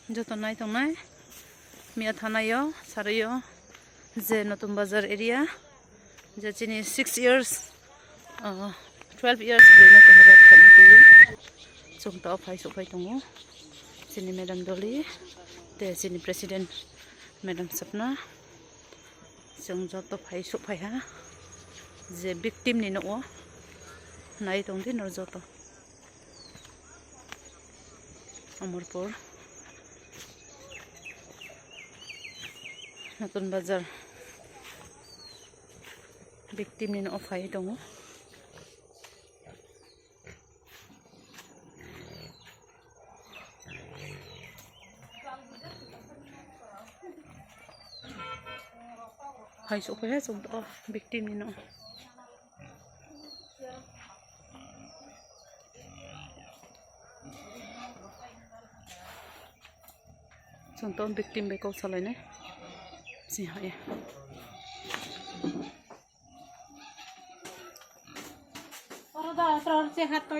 joto nai tongnai mia thanayo sarayo je Notun Bazar area je chini 6 years 12 years brina ko habat khana ti chung to phai so phai tongo chini madam Doli te chini president madam Sapna chung joto phai so phai ha je victim ni no nai tong din nor joto Amorpur Notun Bazar victim ni no phai tongo phai so phai chung to victim ni no Contoh victim beko salai ne si hai Orang dah terus sehat tu,